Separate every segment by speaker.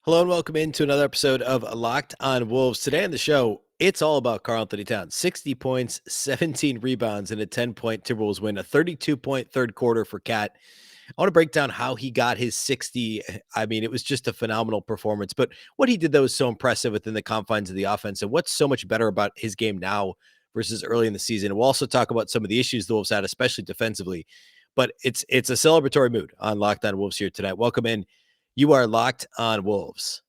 Speaker 1: Hello and welcome into another episode of Locked on Wolves. Today on the show, it's all about Karl-Anthony Towns. 60 points, 17 rebounds, and a 10-point Timberwolves win. A 32-point third quarter for Cat. I want to break down how he got his 60. I mean, it was just a phenomenal performance, but what he did that was so impressive within the confines of the offense, and what's so much better about his game now versus early in the season. We'll also talk about some of the issues the Wolves had, especially defensively. But it's a celebratory mood on Locked on Wolves here tonight. Welcome in. You are Locked on Wolves.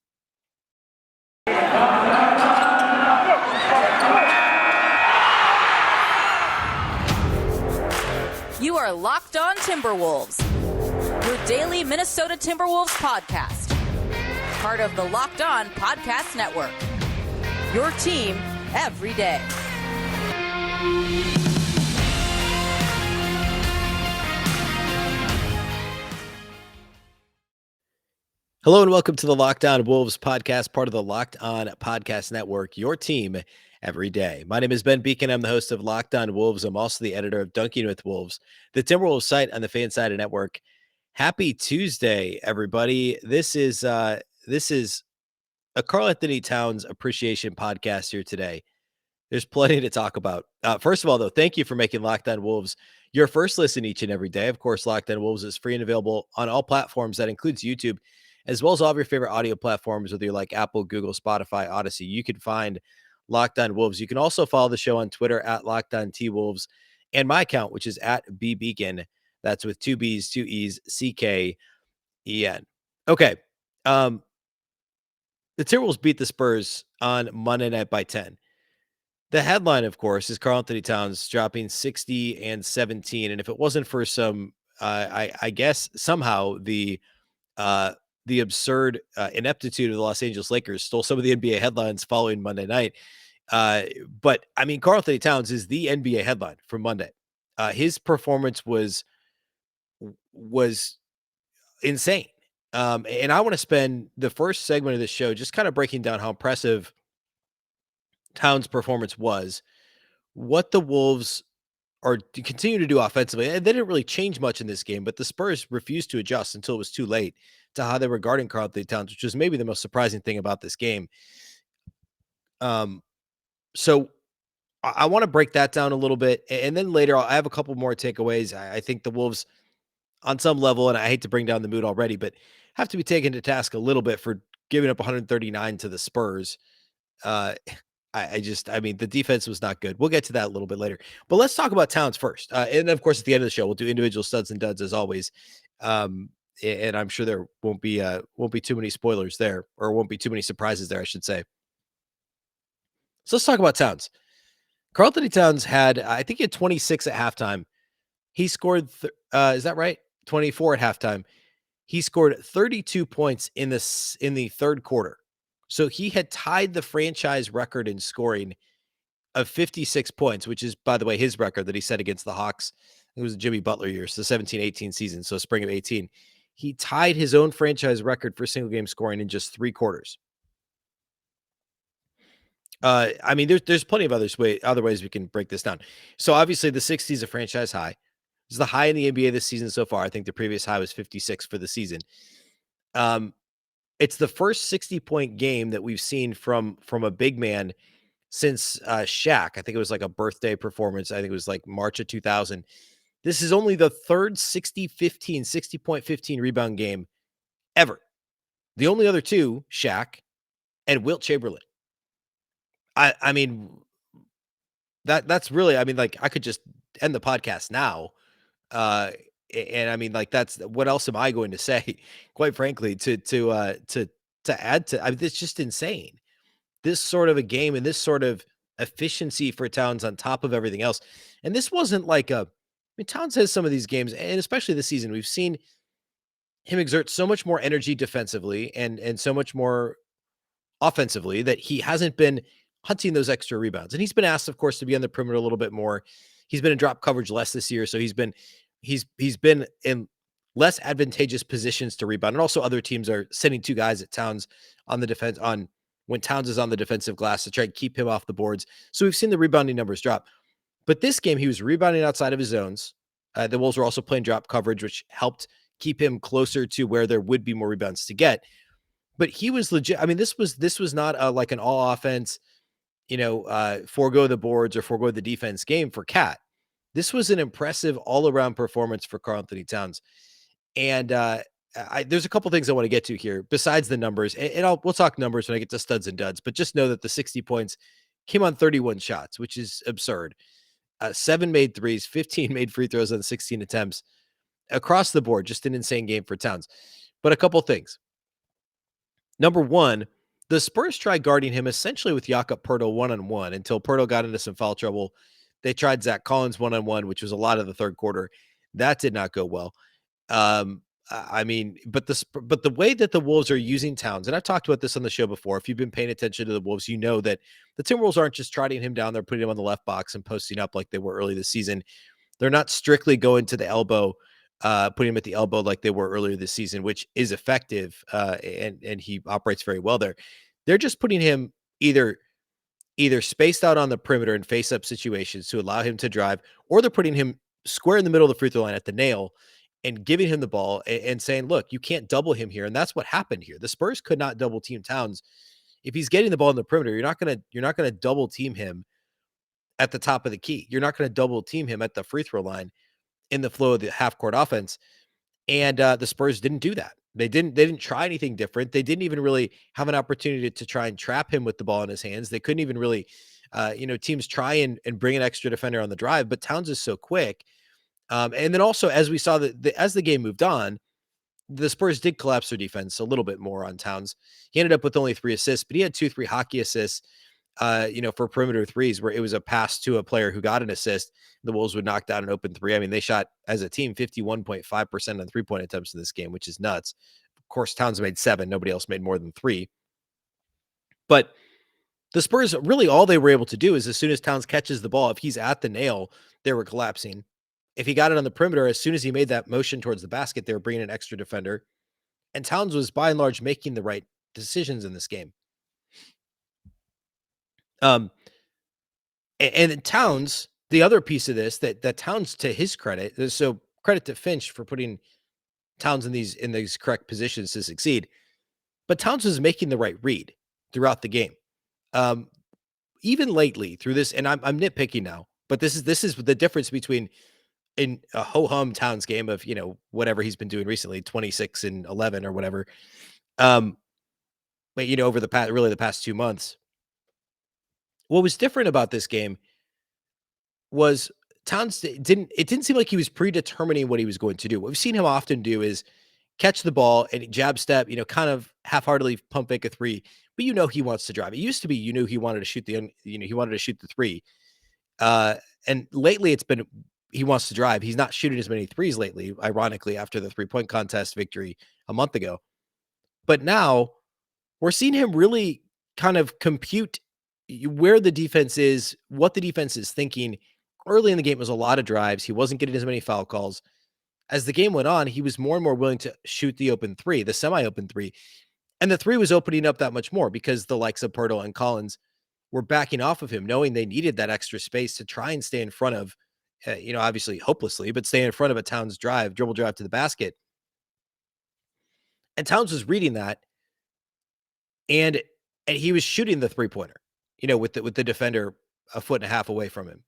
Speaker 2: You are Locked on Timberwolves, your daily Minnesota Timberwolves podcast. Part of the Locked on Podcast Network. Your team every day.
Speaker 1: Hello and welcome to the Locked On Wolves podcast, part of the Locked On Podcast Network, your team every day. My name is Ben Beecken. I'm the host of Locked On Wolves. I'm also the editor of Dunking with Wolves, the Timberwolves site on the Fansided Network. Happy Tuesday, everybody. This is a Karl-Anthony Towns appreciation podcast here today. There's plenty to talk about. First of all, though, thank you for making Locked On Wolves your first listen each and every day. Of course, Locked On Wolves is free and available on all platforms. That includes YouTube, as well as all of your favorite audio platforms, whether you're like Apple, Google, Spotify, Odyssey. You can find Locked On Wolves. You can also follow the show on Twitter at Locked On T Wolves, and my account, which is at Beecken. That's with two B's, two E's, CKEN. Okay. The Timberwolves beat the Spurs on Monday night by 10. The headline, of course, is Karl-Anthony Towns dropping 60 and 17. And if it wasn't for some, I guess somehow the absurd ineptitude of the Los Angeles Lakers stole some of the NBA headlines following Monday night. But I mean, Karl-Anthony Towns is the NBA headline from Monday. His performance was insane. And I want to spend the first segment of this show just kind of breaking down how impressive Towns' performance was, what the Wolves are to continue to do offensively. And they didn't really change much in this game, but the Spurs refused to adjust until it was too late to how they were guarding Karl-Anthony Towns, which was maybe the most surprising thing about this game. So I want to break that down a little bit. And then later, I have a couple more takeaways. I think the Wolves, on some level, and I hate to bring down the mood already, but have to be taken to task a little bit for giving up 139 to the Spurs. I mean, the defense was not good. We'll get to that a little bit later, but let's talk about Towns first. And of course, at the end of the show, we'll do individual studs and duds as always. And I'm sure there won't be too many spoilers there, or won't be too many surprises there, I should say. So let's talk about Towns. Karl-Anthony Towns I think he had 26 at halftime. He scored, is that right? 24 at halftime. He scored 32 points in the third quarter. So he had tied the franchise record in scoring of 56 points, which is, by the way, his record that he set against the Hawks. It was Jimmy Butler years, the 17-18 season, so spring of 18. He tied his own franchise record for single game scoring in just 3 quarters. I mean, there's plenty of other ways we can break this down. So obviously the 60 is a franchise high. It's the high in the NBA this season so far. I think the previous high was 56 for the season. It's the first 60-point game that we've seen from a big man since Shaq. I think it was like a birthday performance. I think it was like March of 2000. This is only the third 60-point 15 rebound game ever. The only other two, Shaq and Wilt Chamberlain. I mean, that's really, I mean, like, I could just end the podcast now. And I mean, like, that's what else am I going to say, quite frankly, to add to, I mean, it's just insane. This sort of a game and this sort of efficiency for Towns on top of everything else. And this wasn't like I mean, Towns has some of these games, and especially this season, we've seen him exert so much more energy defensively and so much more offensively that he hasn't been hunting those extra rebounds. And he's been asked, of course, to be on the perimeter a little bit more. He's been in drop coverage less this year, so he's been in less advantageous positions to rebound. And also other teams are sending two guys at Towns on the defense when Towns is on the defensive glass to try and keep him off the boards. So we've seen the rebounding numbers drop. But this game, he was rebounding outside of his zones. The Wolves were also playing drop coverage, which helped keep him closer to where there would be more rebounds to get. but he was legit. I mean, this was not a, like an all offense, forego the boards or forego the defense game for Cat. This was an impressive all around performance for Karl-Anthony Towns. And there's a couple things I want to get to here besides the numbers, and we'll talk numbers when I get to studs and duds. But just know that the 60 points came on 31 shots, which is absurd. 7 made threes, 15 made free throws on 16 attempts across the board. Just an insane game for Towns. But a couple things. Number one, the Spurs tried guarding him essentially with Jakob Poeltl one-on-one until Poeltl got into some foul trouble. They tried Zach Collins one-on-one, which was a lot of the third quarter. That did not go well. I mean, but the way that the Wolves are using Towns, and I've talked about this on the show before. If you've been paying attention to the Wolves, you know that the Timberwolves aren't just trotting him down there, putting him on the left box and posting up like they were early this season. They're not strictly going to the elbow, putting him at the elbow like they were earlier this season, which is effective, and he operates very well there. They're just putting him either spaced out on the perimeter in face-up situations to allow him to drive, or they're putting him square in the middle of the free throw line at the nail and giving him the ball and saying, look, you can't double him here. And that's what happened here. The Spurs could not double team Towns. If he's getting the ball in the perimeter, you're not going to double team him at the top of the key. You're not going to double team him at the free throw line in the flow of the half court offense. And the Spurs didn't do that. They didn't try anything different. They didn't even really have an opportunity to try and trap him with the ball in his hands. They couldn't even really, teams try and bring an extra defender on the drive, but Towns is so quick. And then also, as we saw as the game moved on, the Spurs did collapse their defense a little bit more on Towns. He ended up with only 3 assists, but he had 2 free hockey assists, for perimeter threes, where it was a pass to a player who got an assist. The Wolves would knock down an open three. I mean, they shot as a team 51.5% on 3-point attempts in this game, which is nuts. Of course, Towns made 7. Nobody else made more than 3. But the Spurs, really all they were able to do is as soon as Towns catches the ball, if he's at the nail, they were collapsing. If he got it on the perimeter, as soon as he made that motion towards the basket, they were bringing an extra defender. And Towns was by and large making the right decisions in this game. And Towns, the other piece of this that Towns, to his credit, so credit to Finch for putting Towns in these correct positions to succeed. But Towns was making the right read throughout the game. Even lately through this, and I'm nitpicking now, but this is the difference between in a ho-hum Towns game of, whatever he's been doing recently, 26 and 11 or whatever. But over the past 2 months, what was different about this game was Towns didn't seem like he was predetermining what he was going to do. What we've seen him often do is catch the ball and jab step, kind of half-heartedly pump fake a three, but he wants to drive. It used to be, he wanted to shoot the three. And lately it's been, he wants to drive. He's not shooting as many threes lately, ironically, after the 3-point contest victory a month ago. But now we're seeing him really kind of compute where the defense is, what the defense is thinking. Early in the game, it was a lot of drives. He wasn't getting as many foul calls. As the game went on, he was more and more willing to shoot the open three, the semi-open three. And the three was opening up that much more because the likes of Poeltl and Collins were backing off of him, knowing they needed that extra space to try and stay in front of, obviously hopelessly, but stay in front of a Towns dribble drive to the basket. And Towns was reading that, and he was shooting the three-pointer, with the defender a foot and a half away from him,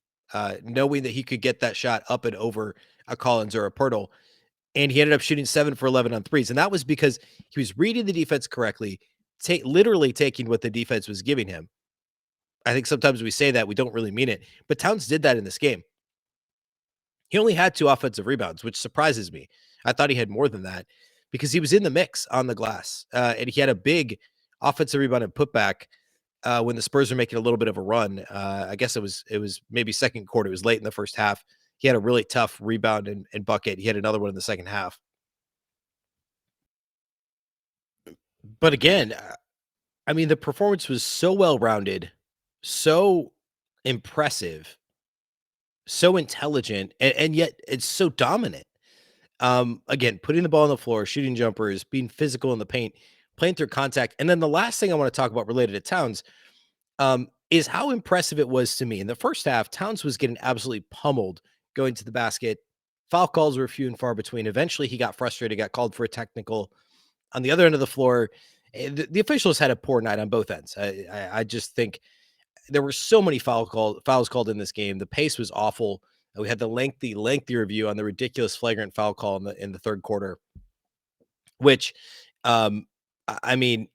Speaker 1: knowing that he could get that shot up and over a Collins or a Poeltl. And he ended up shooting 7 for 11 on threes. And that was because he was reading the defense correctly, literally taking what the defense was giving him. I think sometimes we say that, we don't really mean it, but Towns did that in this game. He only had 2 offensive rebounds, which surprises me. I thought he had more than that because he was in the mix on the glass. And he had a big offensive rebound and putback when the Spurs were making a little bit of a run. I guess it was maybe second quarter. It was late in the first half. He had a really tough rebound and bucket. He had another one in the second half. But again, I mean, the performance was so well-rounded, so impressive, so intelligent, and yet it's so dominant. Again, putting the ball on the floor, shooting jumpers, being physical in the paint, playing through contact. And then the last thing I want to talk about related to Towns is how impressive it was to me. In the first half, Towns was getting absolutely pummeled going to the basket. Foul calls were few and far between. Eventually, he got frustrated, got called for a technical. On the other end of the floor, The officials had a poor night on both ends. I just think there were so many fouls called in this game. The pace was awful. We had the lengthy review on the ridiculous flagrant foul call in the third quarter, which, I mean,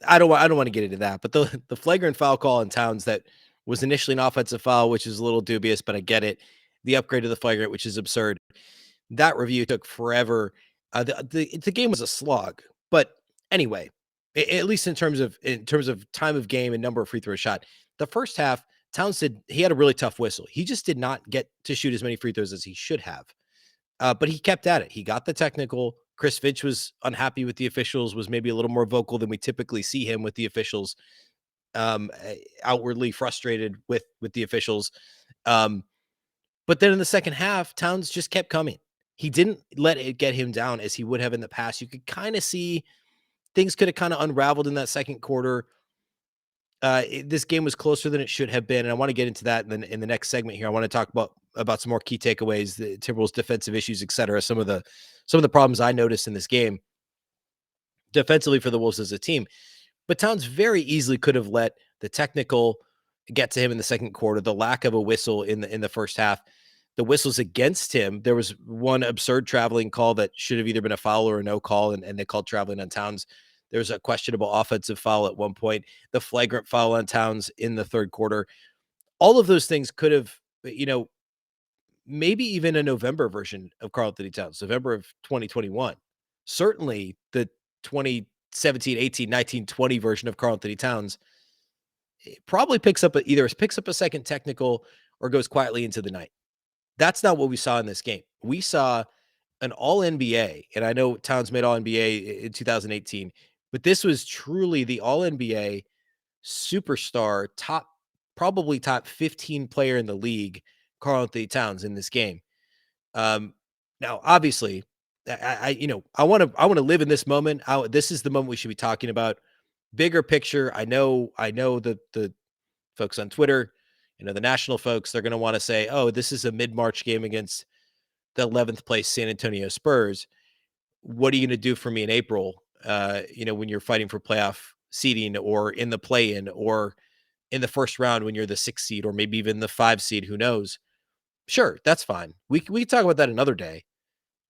Speaker 1: I don't want to get into that, but the flagrant foul call in Towns that was initially an offensive foul, which is a little dubious, but I get it. The upgrade to the flagrant, which is absurd. That review took forever. The game was a slog, but anyway, at least in terms of time of game and number of free throws shot, the first half, Towns said he had a really tough whistle. He just did not get to shoot as many free throws as he should have. But he kept at it. He got the technical. Chris Finch was unhappy with the officials, was maybe a little more vocal than we typically see him with the officials, outwardly frustrated with the officials. Um, but then in the second half, Towns just kept coming. He didn't let it get him down as he would have in the past. You could kind of see things could have kind of unraveled in that second quarter. This game was closer than it should have been, and I want to get into that in the next segment here. I want to talk about some more key takeaways, the Timberwolves' defensive issues, et cetera. Some of the problems I noticed in this game defensively for the Wolves as a team. But Towns very easily could have let the technical get to him in the second quarter. The lack of a whistle in the first half, the whistles against him. There was one absurd traveling call that should have either been a foul or a no call, and they called traveling on Towns. There was a questionable offensive foul at one point, the flagrant foul on Towns in the third quarter. All of those things could have, maybe even a November version of Karl-Anthony Towns, November of 2021. Certainly the 2017, 18, 19, 20 version of Karl-Anthony Towns probably either picks up a second technical or goes quietly into the night. That's not what we saw in this game. We saw an all NBA, and I know Towns made all NBA in 2018, but this was truly the all NBA superstar, probably top 15 player in the league, Karl-Anthony Towns in this game. Now, obviously, I want to live in this moment. This is the moment we should be talking about. Bigger picture. I know the folks on Twitter, the national folks, they're going to want to say, "Oh, this is a mid-March game against the 11th place San Antonio Spurs. What are you going to do for me in April? When you're fighting for playoff seeding or in the play-in or in the first round when you're the 6 seed or maybe even the 5 seed, who knows?" Sure, that's fine. We can talk about that another day.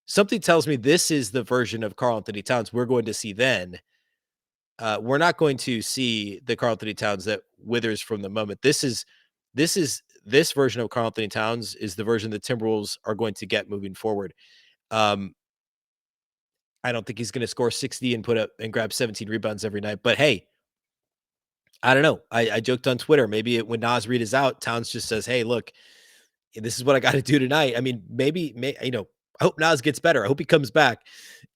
Speaker 1: Something tells me this is the version of Karl-Anthony Towns we're going to see then. We're not going to see the Karl-Anthony Towns that withers from the moment. This version of Karl-Anthony Towns is the version the Timberwolves are going to get moving forward. Um, I don't think he's going to score 60 and put up and grab 17 rebounds every night. But hey, I don't know. I joked on Twitter. Maybe when Nas Reed is out, Towns just says, "Hey, look, this is what I got to do tonight." I mean, I hope Nas gets better. I hope he comes back.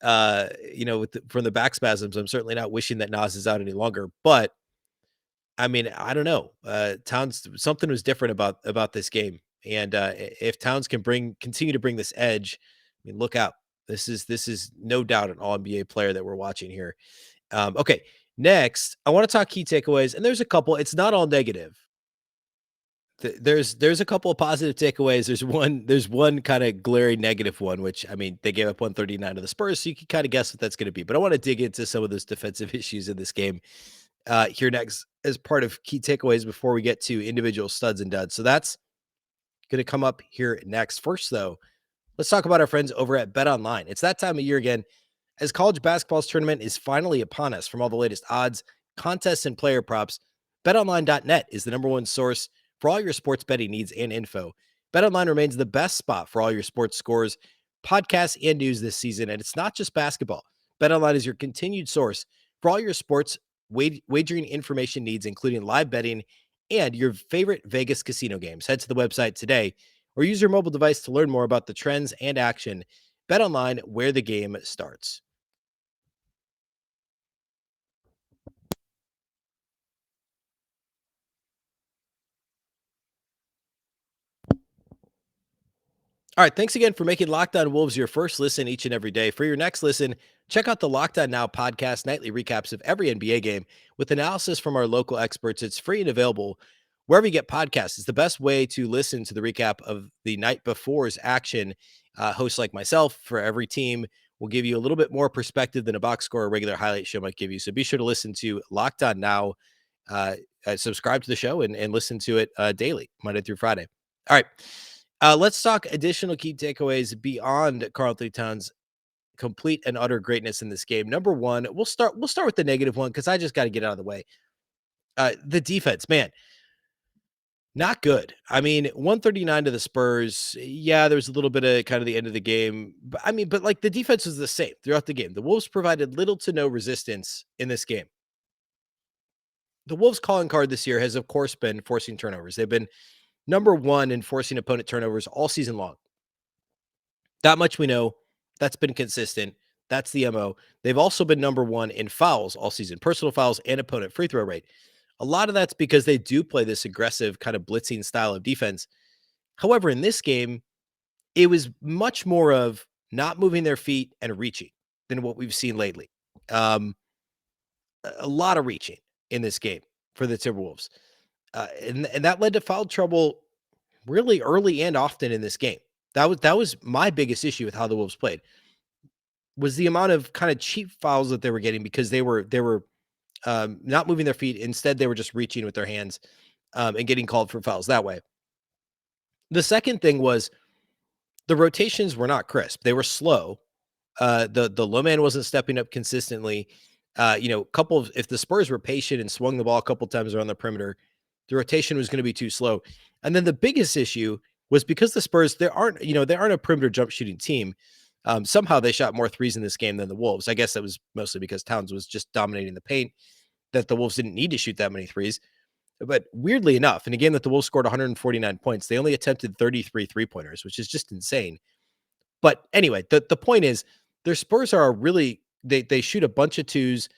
Speaker 1: From the back spasms. I'm certainly not wishing that Nas is out any longer, but I mean, I don't know. Towns, something was different about this game, and if Towns can continue to bring this edge, I mean, look out. This is no doubt an All NBA player that we're watching here. Okay, next I want to talk key takeaways, and there's a couple. It's not all negative. There's a couple of positive takeaways. There's one kind of glaring negative one, which I mean they gave up 139 to the Spurs, so you can kind of guess what that's going to be. But I want to dig into some of those defensive issues in this game here next as part of key takeaways before we get to individual studs and duds. So that's going to come up here next. First, though, let's talk about our friends over at Bet Online. It's that time of year again, as college basketball's tournament is finally upon us. From all the latest odds, contests, and player props, BetOnline.net is the number one source for all your sports betting needs and info. BetOnline remains the best spot for all your sports scores, podcasts, and news this season, and it's not just basketball. BetOnline is your continued source for all your sports wagering information needs, including live betting and your favorite Vegas casino games. Head to the website today or use your mobile device to learn more about the trends and action. BetOnline, where the game starts. All right, thanks again for making Locked On Wolves your first listen each and every day. For your next listen, check out the Locked On Now podcast, nightly recaps of every NBA game with analysis from our local experts. It's free and available wherever you get podcasts. It's the best way to listen to the recap of the night before's action. Hosts like myself for every team will give you a little bit more perspective than a box score or regular highlight show might give you. So be sure to listen to Locked On Now. Subscribe to the show and listen to it daily, Monday through Friday. All right. Let's talk additional key takeaways beyond Karl-Anthony Towns' complete and utter greatness in this game. Number one, we'll start with the negative one because I just got to get out of the way. The defense, man, not good. I mean, 139 to the Spurs. Yeah, there was a little bit of kind of the end of the game. But like the defense was the same throughout the game. The Wolves provided little to no resistance in this game. The Wolves' calling card this year has, of course, been forcing turnovers. They've been number one in forcing opponent turnovers all season long. That much we know. That's been consistent. That's the MO. They've also been number one in fouls all season, personal fouls and opponent free throw rate. A lot of that's because they do play this aggressive kind of blitzing style of defense. However, in this game, it was much more of not moving their feet and reaching than what we've seen lately. A lot of reaching in this game for the Timberwolves. And that led to foul trouble really early and often in this game. That was my biggest issue with how the Wolves played, was the amount of kind of cheap fouls that they were getting because they were not moving their feet. Instead, they were just reaching with their hands and getting called for fouls that way. The second thing was the rotations were not crisp. They were slow. The low man wasn't stepping up consistently. If the Spurs were patient and swung the ball a couple times around the perimeter, the rotation was going to be too slow. And then the biggest issue was because the Spurs, they aren't a perimeter jump shooting team. Somehow they shot more threes in this game than the Wolves. I guess that was mostly because Towns was just dominating the paint, that the Wolves didn't need to shoot that many threes. But weirdly enough, in a game that the Wolves scored 149 points, they only attempted 33 3-pointers, which is just insane. But anyway, the point is their Spurs are they shoot a bunch of twos,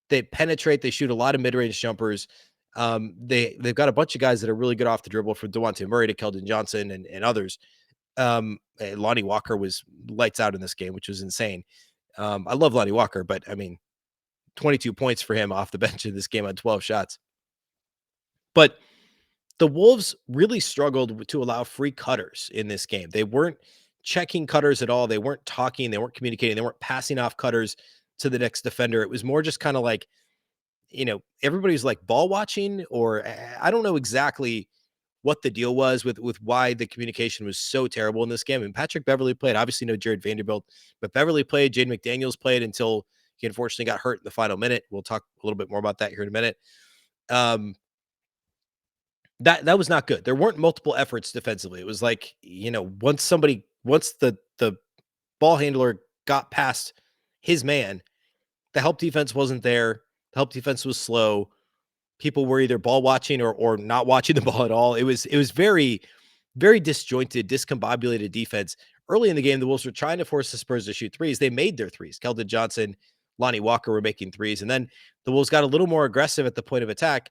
Speaker 1: they penetrate, they shoot a lot of mid-range jumpers. They've got a bunch of guys that are really good off the dribble, from DeJounte Murray to Keldon Johnson and others. Lonnie Walker was lights out in this game, which was insane. I love Lonnie Walker, but 22 points for him off the bench in this game on 12 shots. But the Wolves really struggled to allow free cutters in this game. They weren't checking cutters at all. They weren't talking. They weren't communicating. They weren't passing off cutters to the next defender. It was more just kind of like, everybody's like ball watching, or I don't know exactly what the deal was with why the communication was so terrible in this game. And Patrick Beverley played, obviously no Jared Vanderbilt, but Beverley played, Jaden McDaniels played until he unfortunately got hurt in the final minute. We'll talk a little bit more about that here in a minute. That was not good. There weren't multiple efforts defensively. It was like, once the ball handler got past his man, the help defense wasn't there. The help defense was slow. People were either ball watching or not watching the ball at all. It was very, very disjointed, discombobulated defense. Early in the game, the Wolves were trying to force the Spurs to shoot threes. They made their threes. Keldon Johnson, Lonnie Walker were making threes. And then the Wolves got a little more aggressive at the point of attack,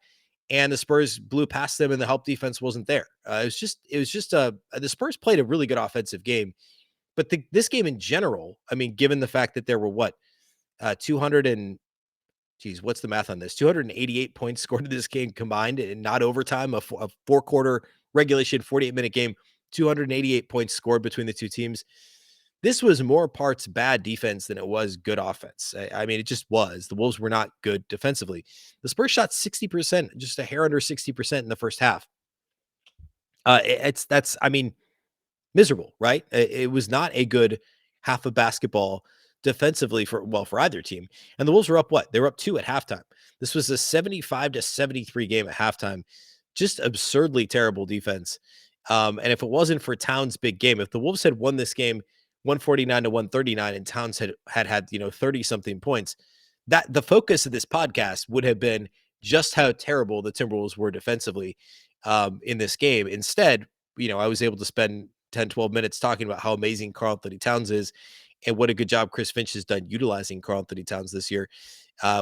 Speaker 1: and the Spurs blew past them, and the help defense wasn't there. The Spurs played a really good offensive game, but this game in general, given the fact that there were what's the math on this? 288 points scored in this game combined, and not overtime, a 4-quarter regulation, 48-minute game, 288 points scored between the two teams. This was more parts bad defense than it was good offense. It just was. The Wolves were not good defensively. The Spurs shot 60%, just a hair under 60% in the first half. That's miserable, right? It was not a good half of basketball defensively for either team. And the Wolves were up They were up 2 at halftime. This was a 75-73 game at halftime. Just absurdly terrible defense. And if it wasn't for Towns' big game, if the Wolves had won this game 149-139 and Towns had 30 something points, that the focus of this podcast would have been just how terrible the Timberwolves were defensively in this game. Instead, I was able to spend 10-12 minutes talking about how amazing Karl-Anthony Towns is and what a good job Chris Finch has done utilizing Karl-Anthony Towns this year,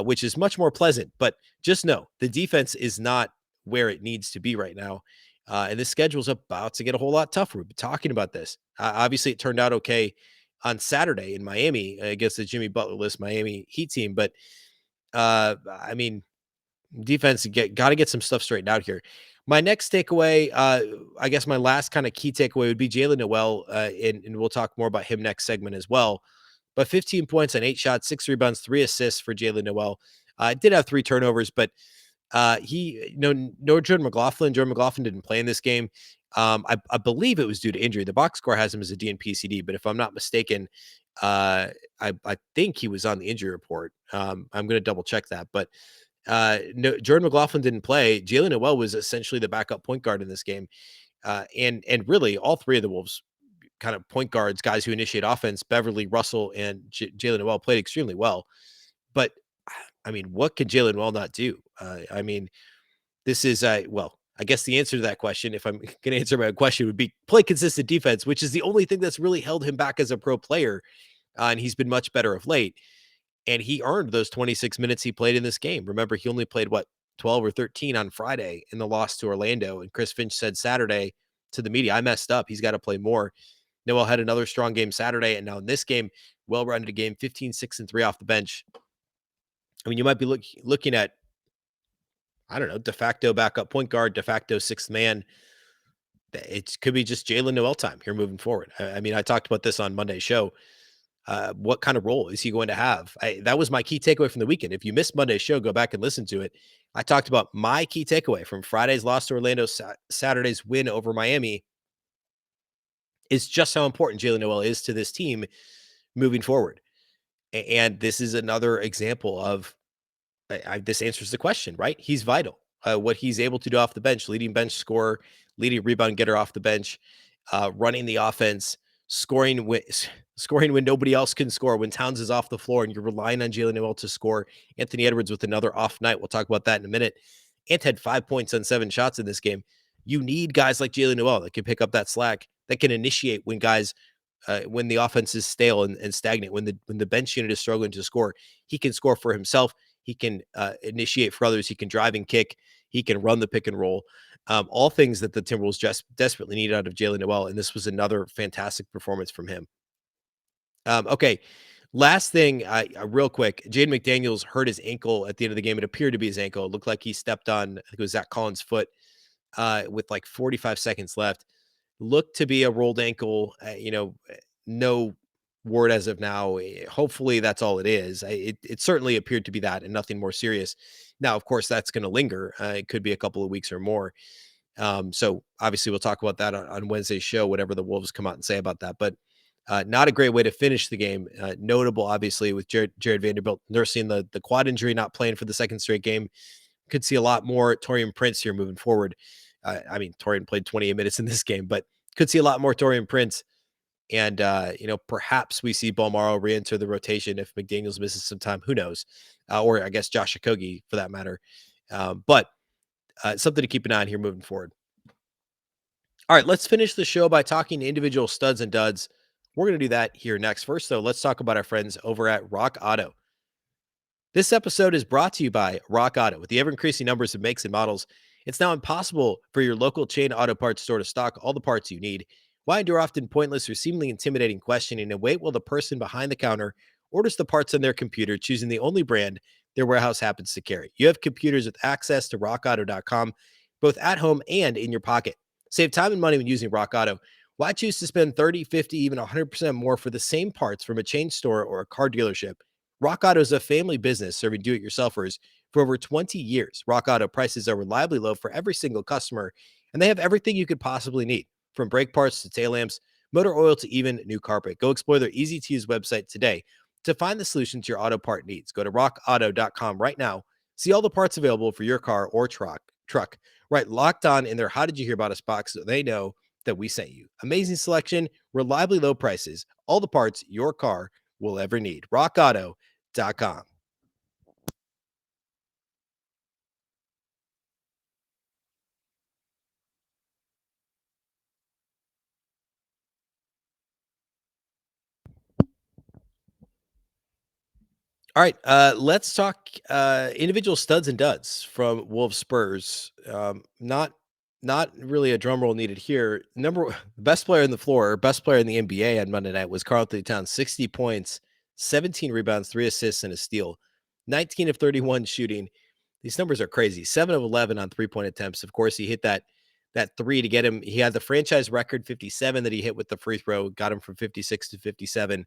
Speaker 1: which is much more pleasant. But just know the defense is not where it needs to be right now. And the schedule's about to get a whole lot tougher. We've been talking about this. Obviously, it turned out okay on Saturday in Miami against the Jimmy Butler-less Miami Heat team. But, defense, got to get some stuff straightened out here. My next takeaway, I guess my last kind of key takeaway would be Jalen Nowell, and we'll talk more about him next segment as well. but 15 points on 8 shots, 6 rebounds, 3 assists for Jalen Nowell. Did have 3 turnovers, but no Jordan McLaughlin. Jordan McLaughlin didn't play in this game. I believe it was due to injury. The box score has him as a DNP CD, but if I'm not mistaken, I think he was on the injury report. I'm going to double check that, but no, Jordan McLaughlin didn't play. Jalen Nowell was essentially the backup point guard in this game, and really all three of the Wolves kind of point guards, guys who initiate offense, Beverly, Russell, and Jalen Nowell played extremely well. But I mean, what could Jalen Nowell not do? I mean, this is well, I guess the answer to that question, if I'm going to answer my question, would be play consistent defense, which is the only thing that's really held him back as a pro player. And he's been much better of late. And he earned those 26 minutes he played in this game. Remember, he only played 12 or 13 on Friday in the loss to Orlando. And Chris Finch said Saturday to the media, I messed up. He's got to play more. Noel had another strong game Saturday. And now in this game, well-rounded game, 15, 6, and 3 off the bench. I mean, you might be looking at, I don't know, de facto backup point guard, de facto sixth man. It could be just Jalen Nowell time here moving forward. I mean, I talked about this on Monday's show. What kind of role is he going to have? That was my key takeaway from the weekend. If you missed Monday's show, go back and listen to it. I talked about my key takeaway from Friday's loss to Orlando, Saturday's win over Miami is just how important Jalen Nowell is to this team moving forward. And this is another example of this answers the question, right? He's vital. What he's able to do off the bench, leading bench scorer, leading rebound getter off the bench, running the offense, scoring when nobody else can score, when Towns is off the floor and you're relying on Jalen Nowell to score. Anthony Edwards with another off night. We'll talk about that in a minute. Ant had 5 points on 7 shots in this game. You need guys like Jalen Nowell that can pick up that slack, that can initiate when guys when the offense is stale and stagnant, when the bench unit is struggling to score. He can score for himself. He can initiate for others. He can drive and kick. He can run the pick and roll. All things that the Timberwolves just desperately need out of Jalen Nowell, and this was another fantastic performance from him. Okay, last thing, real quick. Jaden McDaniels hurt his ankle at the end of the game. It appeared to be his ankle. It looked like he stepped on, I think it was Zach Collins' foot with like 45 seconds left. Looked to be a rolled ankle. No word as of now. Hopefully that's all it is. It certainly appeared to be that and nothing more serious. Now, of course, that's going to linger. It could be a couple of weeks or more. So obviously we'll talk about that on Wednesday's show, whatever the Wolves come out and say about that. But not a great way to finish the game. Notable, obviously, with Jared Vanderbilt nursing the quad injury, not playing for the second straight game. Could see a lot more Taurean Prince here moving forward. I mean, Taurean played 28 minutes in this game, but could see a lot more Taurean Prince. And, perhaps we see Bolmaro re-enter the rotation if McDaniels misses some time. Who knows? Or I guess Josh Okogie for that matter. But something to keep an eye on here moving forward. All right, let's finish the show by talking individual studs and duds. We're going to do that here next. First, though, let's talk about our friends over at Rock Auto. This episode is brought to you by Rock Auto. With the ever-increasing numbers of makes and models, it's now impossible for your local chain auto parts store to stock all the parts you need. Why endure often pointless or seemingly intimidating questioning and wait while the person behind the counter orders the parts on their computer, choosing the only brand their warehouse happens to carry? You have computers with access to rockauto.com, both at home and in your pocket. Save time and money when using Rock Auto. Why choose to spend 30, 50, even 100% more for the same parts from a chain store or a car dealership? Rock Auto is a family business serving do-it-yourselfers for over 20 years. Rock Auto prices are reliably low for every single customer, and they have everything you could possibly need, from brake parts to tail lamps, motor oil to even new carpet. Go explore their easy-to-use website today to find the solution to your auto part needs. Go to rockauto.com right now. See all the parts available for your car or truck. Right, locked on in their How Did You Hear About Us box so they know that we sent you. Amazing selection, reliably low prices, all the parts your car will ever need. rockauto.com. All right, let's talk individual studs and duds from Wolves Spurs. Not really a drum roll needed here. Best player in the floor, best player in the NBA on Monday night was Karl-Anthony Towns. 60 points, 17 rebounds, 3 assists, and a steal. 19 of 31 shooting. These numbers are crazy. 7 of 11 on 3-point attempts. Of course, he hit that three to get him. He had the franchise record 57 that he hit with the free throw, got him from 56 to 57.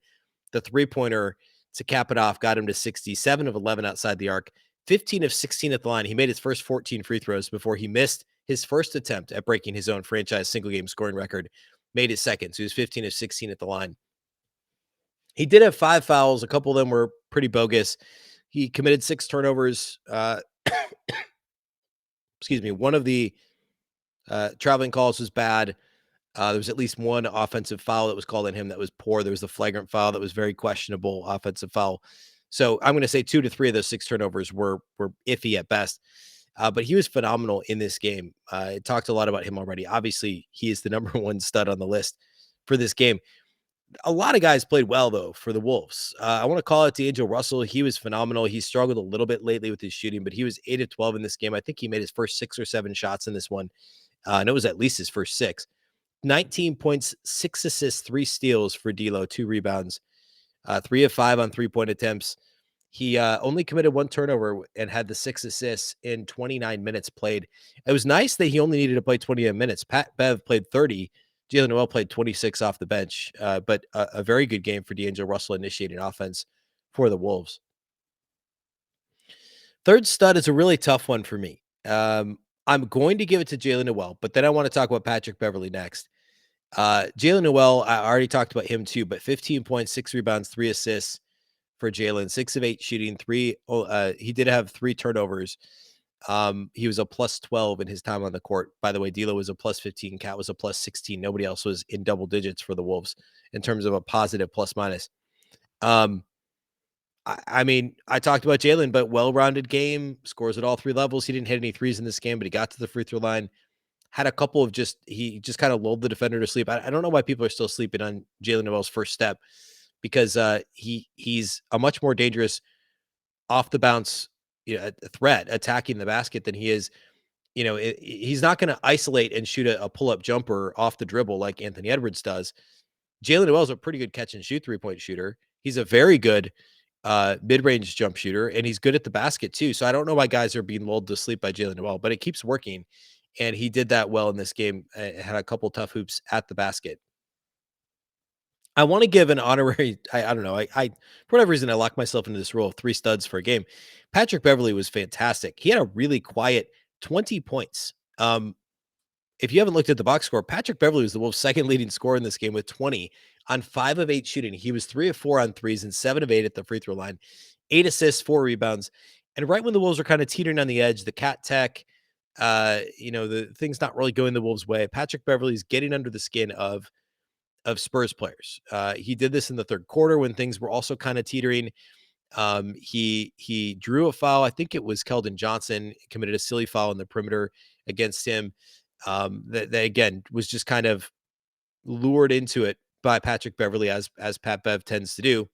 Speaker 1: The three-pointer to cap it off got him to 67 of 11 outside the arc, 15 of 16 at the line. He made his first 14 free throws before he missed his first attempt at breaking his own franchise single-game scoring record, made his second. So he was 15 of 16 at the line. He did have 5 fouls. A couple of them were pretty bogus. He committed 6 turnovers. Excuse me. One of the traveling calls was bad. There was at least one offensive foul that was called on him that was poor. There was a flagrant foul that was very questionable offensive foul. So I'm going to say 2 to 3 of those 6 turnovers were iffy at best. But he was phenomenal in this game. I talked a lot about him already. Obviously, he is the number 1 stud on the list for this game. A lot of guys played well, though, for the Wolves. I want to call out D'Angelo Russell. He was phenomenal. He struggled a little bit lately with his shooting, but he was 8 of 12 in this game. I think he made his first 6 or 7 shots in this one. And it was at least his first 6. 19 points, 6 assists, 3 steals for D'Lo, 2 rebounds, 3 of 5 on 3-point attempts. He only committed 1 turnover and had the 6 assists in 29 minutes played. It was nice that he only needed to play 28 minutes. Pat Bev played 30. Jalen Nowell played 26 off the bench, but a very good game for D'Angelo Russell initiating offense for the Wolves. Third stud is a really tough one for me. I'm going to give it to Jalen Nowell, but then I want to talk about Patrick Beverley next. Jalen Nowell, I already talked about him too, but 15 points, 6 rebounds, 3 assists for Jalen, 6 of 8 shooting, 3. He did have 3 turnovers. He was a plus 12 in his time on the court. By the way, D'Lo was a plus 15. Cat was a plus 16. Nobody else was in double digits for the Wolves in terms of a positive plus minus. I mean, I talked about Jalen, but well-rounded game, scores at all 3 levels. He didn't hit any threes in this game, but he got to the free throw line. Had a couple of he just kind of lulled the defender to sleep. I don't know why people are still sleeping on Jalen Nowell's first step, because he's a much more dangerous off the bounce threat attacking the basket than he is. He's not going to isolate and shoot a pull-up jumper off the dribble like Anthony Edwards does. Jalen Nowell's a pretty good catch and shoot 3-point shooter. He's a very good mid-range jump shooter, and he's good at the basket too. So I don't know why guys are being lulled to sleep by Jalen Nowell, but it keeps working. And he did that well in this game. Had a couple tough hoops at the basket. I want to give an honorary, I don't know. I for whatever reason, I locked myself into this rule of 3 studs for a game. Patrick Beverley was fantastic. He had a really quiet 20 points. If you haven't looked at the box score, Patrick Beverley was the Wolves' second leading scorer in this game with 20 on 5 of 8 shooting. He was 3 of 4 on threes and 7 of 8 at the free throw line, 8 assists, 4 rebounds. And right when the Wolves were kind of teetering on the edge, the cat tech, the thing's not really going the Wolves' way, Patrick Beverley's getting under the skin of Spurs players. He did this in the third quarter when things were also kind of teetering. He drew a foul. I think it was Keldon Johnson committed a silly foul in the perimeter against him. That again was just kind of lured into it by Patrick Beverley, as Pat Bev tends to do.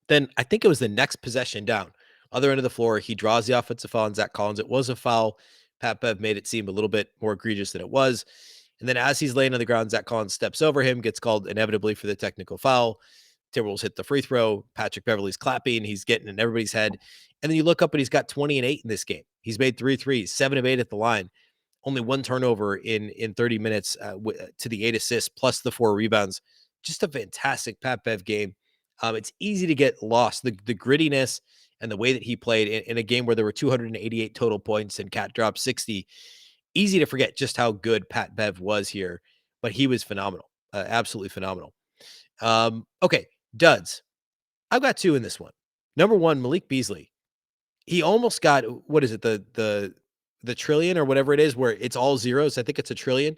Speaker 1: Then I think it was the next possession down, other end of the floor, he draws the offensive foul on Zach Collins. It was a foul. Pat Bev made it seem a little bit more egregious than it was. And then as he's laying on the ground, Zach Collins steps over him, gets called inevitably for the technical foul. Timberwolves hit the free throw. Patrick Beverley's clapping. He's getting in everybody's head. And then you look up and he's got 20 and 8 in this game. He's made 3 threes, 7 of 8 at the line. Only 1 turnover in 30 minutes to the 8 assists plus the 4 rebounds. Just a fantastic Pat Bev game. It's easy to get lost. The grittiness and the way that he played in a game where there were 288 total points and Cat dropped 60. Easy to forget just how good Pat Bev was here, but he was phenomenal. Absolutely phenomenal. Okay, duds. I've got 2 in this one. Number 1, Malik Beasley. He almost got, what is it, the trillion or whatever it is, where it's all zeros. I think it's a trillion.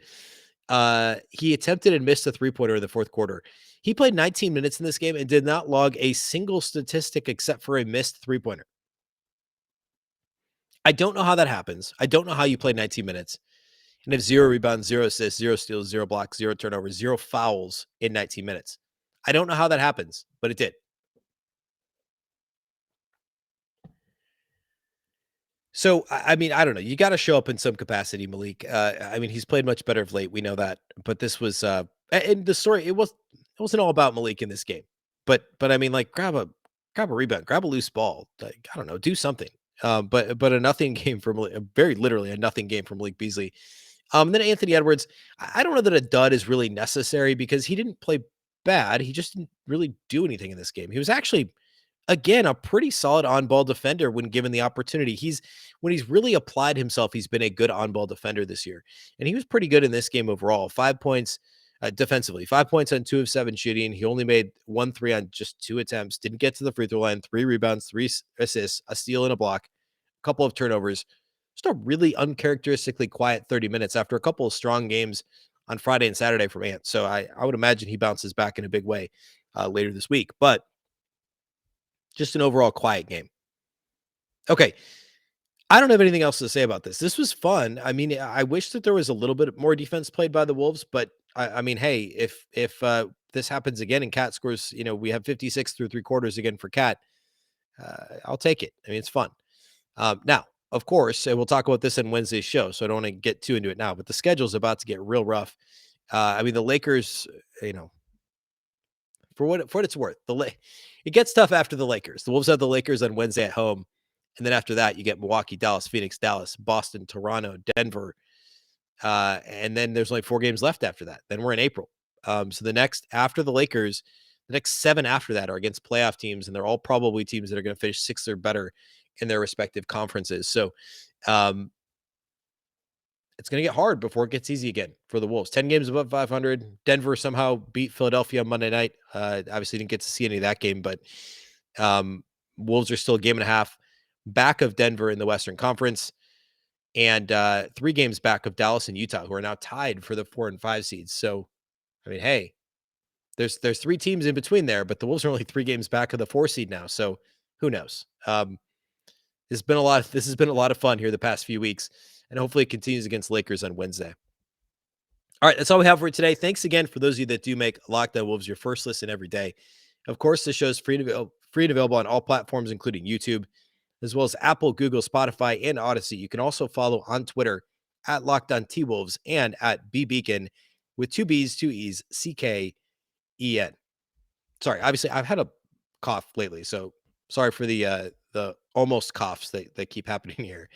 Speaker 1: He attempted and missed a 3-pointer in the fourth quarter. He played 19 minutes in this game and did not log a single statistic except for a missed 3-pointer. I don't know how that happens. I don't know how you play 19 minutes and have 0 rebounds, 0 assists, 0 steals, 0 blocks, 0 turnovers, 0 fouls in 19 minutes. I don't know how that happens, but it did. So, I mean, I don't know. You got to show up in some capacity, Malik. I mean, he's played much better of late. We know that. But this was, and the story, it wasn't all about Malik in this game. But I mean, like, grab a rebound, grab a loose ball. Like, I don't know, do something. But a nothing game from very literally a nothing game from Malik Beasley. Then Anthony Edwards. I don't know that a dud is really necessary because he didn't play bad. He just didn't really do anything in this game. He was actually, again, a pretty solid on-ball defender when given the opportunity. When he's really applied himself, he's been a good on-ball defender this year. And he was pretty good in this game overall. 5 points defensively, 5 points on 2 of 7 shooting. He only made 1 3 on just 2 attempts, didn't get to the free throw line, 3 rebounds, 3 assists, a steal and a block, a couple of turnovers. Just a really uncharacteristically quiet 30 minutes after a couple of strong games on Friday and Saturday from Ant. So I would imagine he bounces back in a big way later this week. But just an overall quiet game. Okay. I don't have anything else to say about this. This was fun. I mean, I wish that there was a little bit more defense played by the Wolves, but I mean, hey, if this happens again and Cat scores, we have 56 through 3 quarters again for Cat, I'll take it. I mean, it's fun. Now, of course, and we'll talk about this in Wednesday's show, so I don't want to get too into it now, but the schedule's about to get real rough. I mean, the Lakers, for what it's worth, it gets tough after the Lakers. The Wolves have the Lakers on Wednesday at home. And then after that, you get Milwaukee, Dallas, Phoenix, Dallas, Boston, Toronto, Denver. And then there's only 4 games left after that. Then we're in April. So the next 7 after that are against playoff teams, and they're all probably teams that are going to finish 6th or better in their respective conferences. So it's going to get hard before it gets easy again for the Wolves. 10 games above 500. Denver somehow beat Philadelphia on Monday night. Obviously didn't get to see any of that game, but Wolves are still a game and a half back of Denver in the Western Conference, and 3 games back of Dallas and Utah, who are now tied for the 4 and 5 seeds. So, I mean, hey, there's 3 teams in between there, but the Wolves are only 3 games back of the 4 seed now. So who knows? This has been a lot of fun here the past few weeks, and hopefully it continues against Lakers on Wednesday. All right, that's all we have for today. Thanks again for those of you that do make Locked On Wolves your first listen every day. Of course, this show is free and available on all platforms, including YouTube, as well as Apple, Google, Spotify, and Odyssey. You can also follow on Twitter at Locked On T-Wolves and at Beecken with 2 B's, 2 E's, CKEN. Sorry, obviously I've had a cough lately, so sorry for the almost coughs that keep happening here.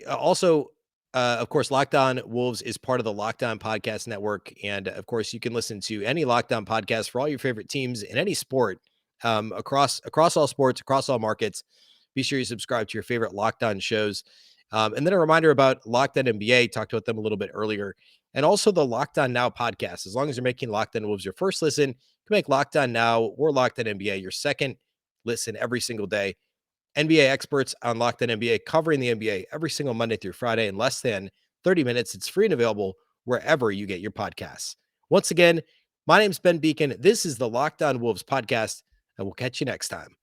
Speaker 1: Also, of course, Locked On Wolves is part of the Locked On Podcast Network, and of course, you can listen to any Locked On podcast for all your favorite teams in any sport. Across all sports, across all markets. Be sure you subscribe to your favorite Locked On shows. And then a reminder about Locked On NBA, talked about them a little bit earlier, and also the Locked On Now podcast. As long as you're making Locked On Wolves your first listen, you can make Locked On Now or Locked On NBA your second listen every single day. NBA experts on Locked On NBA covering the NBA every single Monday through Friday in less than 30 minutes. It's free and available wherever you get your podcasts. Once again, my name's Ben Beecken. This is the Locked On Wolves podcast, and we'll catch you next time.